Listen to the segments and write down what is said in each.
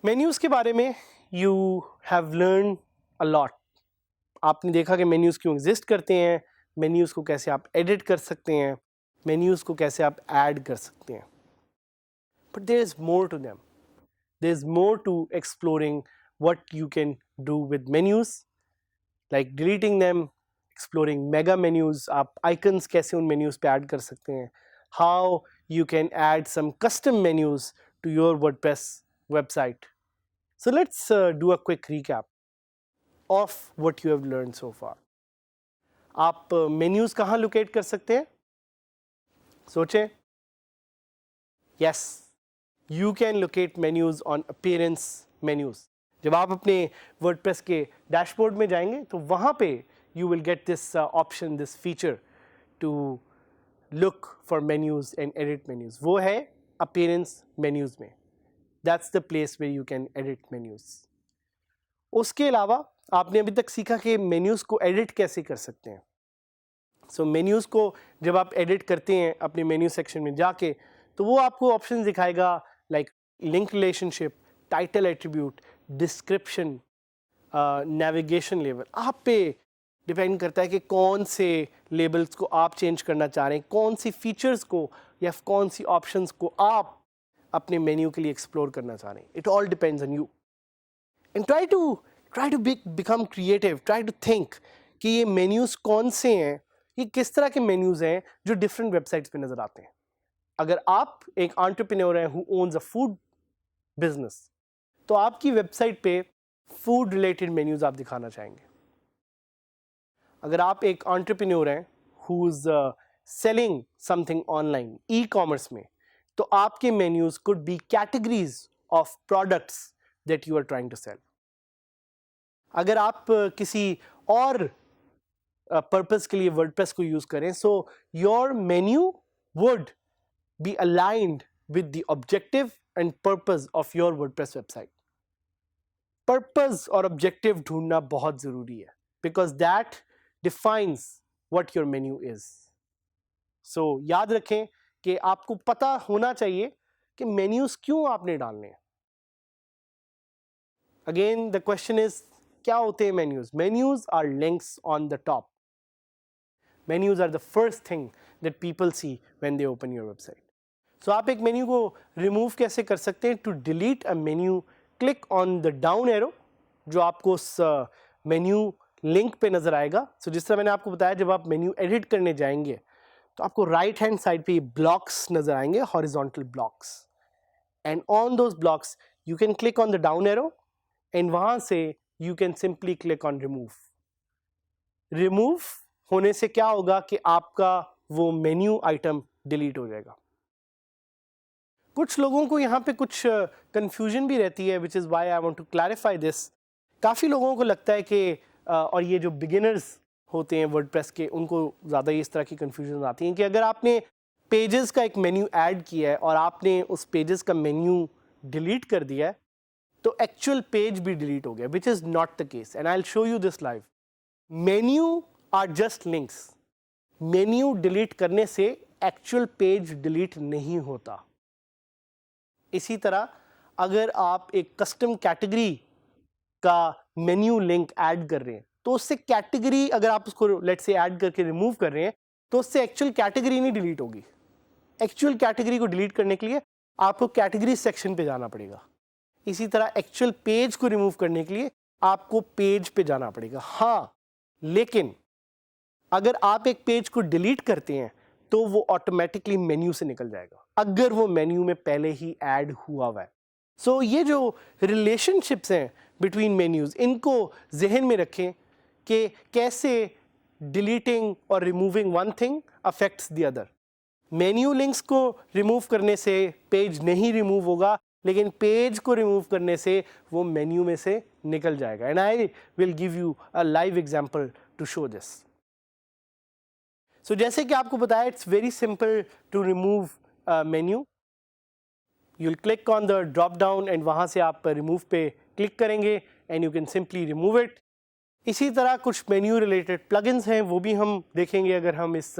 Menus के बारे में you have learn a lot. आपने देखा कि मेन्यूज़ क्यों एग्जिस्ट करते हैं, मेन्यूज़ को कैसे आप एडिट कर सकते हैं, मेन्यूज़ को कैसे आप ऐड कर सकते हैं। But there is more to them, there is more to exploring what you can do with menus, like deleting them, exploring mega menus, आप आइकन्स कैसे उन मेन्यूज़ पे ऐड कर सकते हैं, how you can add some custom menus to your WordPress website. So let's do a quick recap of what you have learned so far. आप menus कहाँ locate कर सकते हैं? सोचें. Yes, you can locate menus on appearance menus. जब आप अपने WordPress के dashboard में जाएंगे तो वहाँ पे you will get this option, this feature to look for menus and edit menus. वो है appearance menus में. That's the place where you can edit menus. उसके अलावा आपने अभी तक सीखा कि menus को edit कैसे कर सकते हैं. So menus को जब आप edit करते हैं अपने menu section में जाके तो वो आपको options दिखाएगा like link relationship, title attribute, description, navigation level. आप पे डिपेंड करता है कि कौन से लेबल्स को आप चेंज करना चाह रहे हैं, कौन सी फीचर्स को या कौन सी ऑप्शंस को आप अपने मेन्यू के लिए एक्सप्लोर करना चाह रहे हैं. It all depends on you and try to become creative, try to think कि ये मेन्यूज़ कौन से हैं, ये किस तरह के मेन्यूज़ हैं जो डिफरेंट वेबसाइट्स पे नज़र आते हैं. अगर आप एक एंटरप्रेन्योर हैं who owns a food business तो आपकी वेबसाइट पे फूड रिलेटेड मेन्यूज़ आप दिखाना चाहेंगे. अगर आप एक एंटरप्रेन्योर हैं who is selling something online e commerce में तो आपके menus could be categories of products that you are trying to sell. अगर आप किसी और पर्पस के लिए वर्डप्रेस को यूज करें so your menu would be aligned with the objective and purpose of your WordPress website. Purpose और objective ढूंढना बहुत जरूरी है because that defines what your menu is. So याद रखें कि आपको पता होना चाहिए कि menus क्यों आपने डालने हैं. Again the question is क्या होते हैं menus? Menus are links on the top. Menus are the first thing that people see when they open your website. So आप एक menu को remove कैसे कर सकते हैं? To delete a menu, click on the down arrow जो आपको उस menu लिंक पे नजर आएगा. सो जिस तरह मैंने आपको बताया जब आप मेन्यू एडिट करने जाएंगे तो आपको राइट हैंड साइड पे ये ब्लॉक्स नजर आएंगे, horizontal blocks, and on those blocks you can click on the down arrow and वहां से you can simply click on remove. Remove होने से क्या होगा कि आपका वो मेन्यू आइटम डिलीट हो जाएगा. कुछ लोगों को यहाँ पे कुछ कंफ्यूजन भी रहती है which is why I want to clarify this. काफ़ी लोगों को लगता है कि और ये जो बिगिनर्स होते हैं वर्डप्रेस के उनको ज़्यादा इस तरह की कन्फ्यूजन आती हैं कि अगर आपने पेजेस का एक मेन्यू ऐड किया है और आपने उस पेजेस का मेन्यू डिलीट कर दिया है तो एक्चुअल पेज भी डिलीट हो गया, which is not the case and I will show you this live. Menu are just links. Menu delete करने से एक्चुअल पेज डिलीट नहीं होता. इसी तरह अगर आप एक कस्टम कैटेगरी का मेन्यू लिंक ऐड कर रहे हैं तो उससे कैटेगरी अगर आप उसको लेट्स से ऐड करके रिमूव कर रहे हैं तो उससे एक्चुअल कैटेगरी नहीं डिलीट होगी. एक्चुअल कैटेगरी को डिलीट करने के लिए आपको कैटेगरी सेक्शन पे जाना पड़ेगा. इसी तरह एक्चुअल पेज को रिमूव करने के लिए आपको पेज पे जाना पड़ेगा. हाँ, लेकिन अगर आप एक पेज को डिलीट करते हैं तो वो ऑटोमेटिकली मेन्यू से निकल जाएगा अगर वो मेन्यू में पहले ही ऐड हुआ हुआ है. सो ये जो रिलेशनशिप्स हैं बिटवीन मेन्यूज़ इनको जहन में रखें कि कैसे डिलीटिंग और removing one thing affects the other. Menu links को रिमूव करने से पेज नहीं रिमूव होगा लेकिन पेज को रिमूव करने से वो मेन्यू में से निकल जाएगा. And I will give you a live example to show this. So जैसे कि आपको बताया it's very simple to remove menu. You will click on the drop down and वहाँ से आप रिमूव पे क्लिक करेंगे and you can simply remove it. इसी तरह कुछ मेन्यू रिलेटेड प्लगइन्स हैं वो भी हम देखेंगे अगर हम इस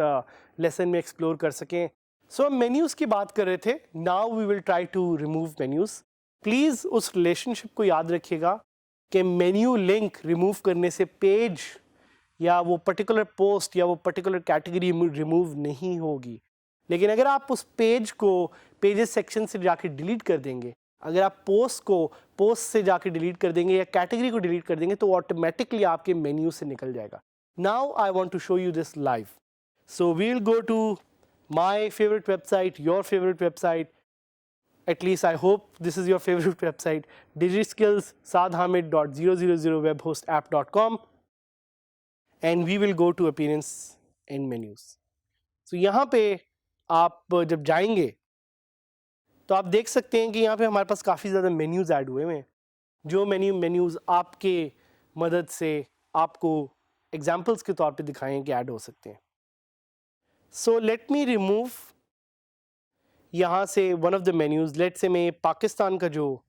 लेसन में एक्सप्लोर कर सकें. सो हम मेन्यूज़ की बात कर रहे थे. Now we will try to remove menus. Please उस रिलेशनशिप को याद रखिएगा कि मेन्यू लिंक रिमूव करने से पेज या वो पर्टिकुलर पोस्ट या वो पर्टिकुलर कैटेगरी रिमूव नहीं होगी। लेकिन अगर आप उस पेज को पेजेस सेक्शन से जाके डिलीट कर देंगे, अगर आप पोस्ट को पोस्ट से जाके डिलीट कर देंगे या कैटेगरी को डिलीट कर देंगे, तो ऑटोमेटिकली आपके मेन्यू से निकल जाएगा। Now I want to show you this live. So we will go to my favourite website, your favourite website, at least I hope this is your favorite website, digitskills.saadhamid.000webhostapp.com, and we will go to appearance and menus. So यहाँ पे आप जब जाएंगे तो आप देख सकते हैं कि यहाँ पे हमारे पास काफ़ी ज़्यादा मेन्यूज़ ऐड हुए हैं, जो मेन्यूज़ आपके मदद से आपको एग्जाम्पल्स के तौर पे दिखाएं कि ऐड हो सकते हैं। सो लेट मी रिमूव यहाँ से one of the menus. Let से मैं पाकिस्तान का जो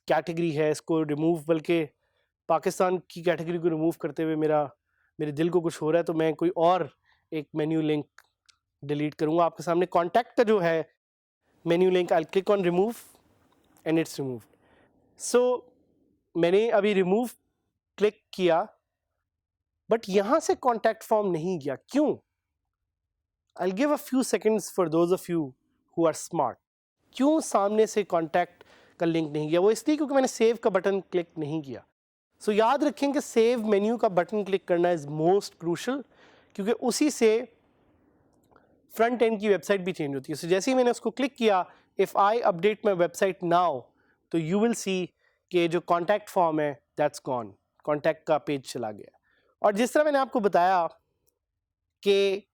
कैटेगरी है इसको रिमूव, बल्कि पाकिस्तान की कैटेगरी को रिमूव करते हुए मेरे दिल को कुछ हो रहा है, तो मैं कोई और एक मेन्यू लिंक डिलीट करूँगा। आपके सामने कॉन्टैक्ट का जो है menu link, I click on remove and it's removed. So मैंने अभी रिमूव क्लिक किया, बट यहाँ से कॉन्टैक्ट फॉर्म नहीं गया। क्यों? I'll give a few seconds for those of you who are smart. क्यों सामने से कॉन्टैक्ट का लिंक नहीं गया? वो इसलिए क्योंकि मैंने सेव का बटन क्लिक नहीं किया। सो याद रखें कि सेव मेन्यू का बटन क्लिक करना इज़ मोस्ट क्रूशल, क्योंकि उसी से फ्रंट एंड की वेबसाइट भी चेंज होती है। सो जैसे ही मैंने उसको क्लिक किया, if I update my website now, तो यू विल सी कि जो कॉन्टैक्ट फॉर्म है दैट्स गॉन, कॉन्टैक्ट का पेज चला गया। और जिस तरह मैंने आपको बताया कि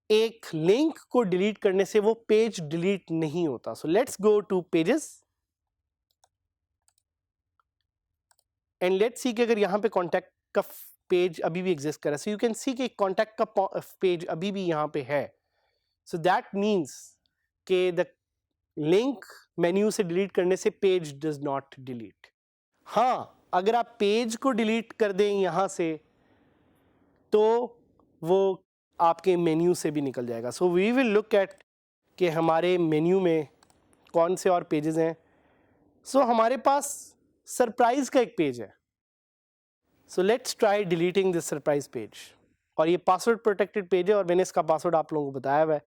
एक लिंक को डिलीट करने से वो पेज डिलीट नहीं होता। So let's go two pages and let's see कि अगर यहाँ पे कॉन्टैक्ट का पेज अभी भी एग्जिस्ट कर रहा है। सो यू कैन सी कि कॉन्टैक्ट का पेज अभी भी यहाँ पे है। सो दैट मीन्स कि द लिंक मेन्यू से डिलीट करने से पेज डज नॉट डिलीट। हाँ, अगर आप पेज को डिलीट कर दें यहाँ से तो वो आपके मेन्यू से भी निकल जाएगा। So we will look at कि हमारे मेन्यू में कौन से और पेजेस हैं। सो हमारे पास सरप्राइज़ का एक पेज है। So let's try deleting this surprise page. और ये पासवर्ड प्रोटेक्टेड पेज है और मैंने इसका पासवर्ड आप लोगों को बताया हुआ है।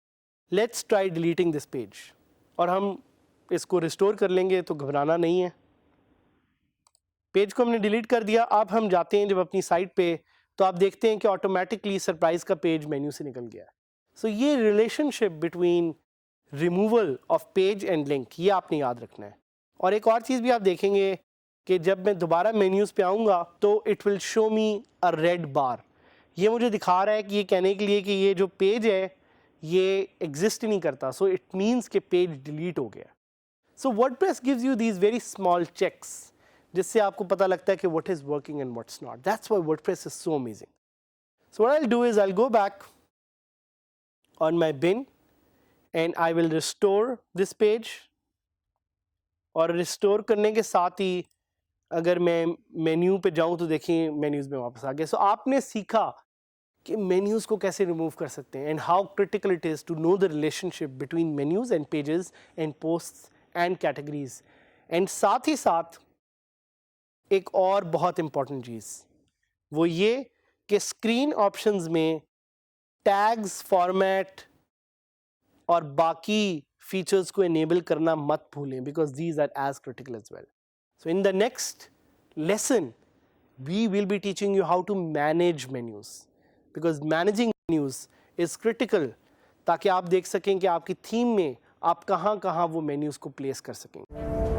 Let's try deleting this page और हम इसको रिस्टोर कर लेंगे, तो घबराना नहीं है। पेज को हमने डिलीट कर दिया। अब हम जाते हैं जब अपनी साइट पे, तो आप देखते हैं कि ऑटोमेटिकली सरप्राइज का पेज मेन्यू से निकल गया। सो ये relationship between removal of page and link, ये आपने याद रखना है। और एक और चीज़ भी आप देखेंगे कि जब मैं दोबारा मेन्यूज़ पे आऊँगा तो it will show me a red bar. ये मुझे दिखा रहा है कि ये कहने के लिए कि ये जो पेज है ये एग्जिस्ट नहीं करता। सो इट मीन्स कि पेज डिलीट हो गया। So WordPress gives you these very small checks जिससे आपको पता लगता है कि what is working and what's not. That's why WordPress is so amazing. So what I'll do is I'll go back on my bin and I will restore this page. और restore करने के साथ ही अगर मैं मेन्यू पे जाऊँ तो देखिए मेन्यूज़ में वापस आ गया। So आपने सीखा कि मेन्यूज़ को कैसे रिमूव कर सकते हैं and how critical it is to know the relationship between menus and pages and posts and categories. And साथ ही साथ एक और बहुत इम्पॉर्टेंट चीज़ वो ये कि स्क्रीन ऑप्शंस में टैग्स, फॉर्मेट और बाकी फीचर्स को इनेबल करना मत भूलें, because these are as critical as well. So in the next lesson we will be teaching you how to manage menus, because managing menus is critical, ताकि आप देख सकें कि आपकी थीम में आप कहाँ कहाँ वो मेन्यूज़ को प्लेस कर सकें।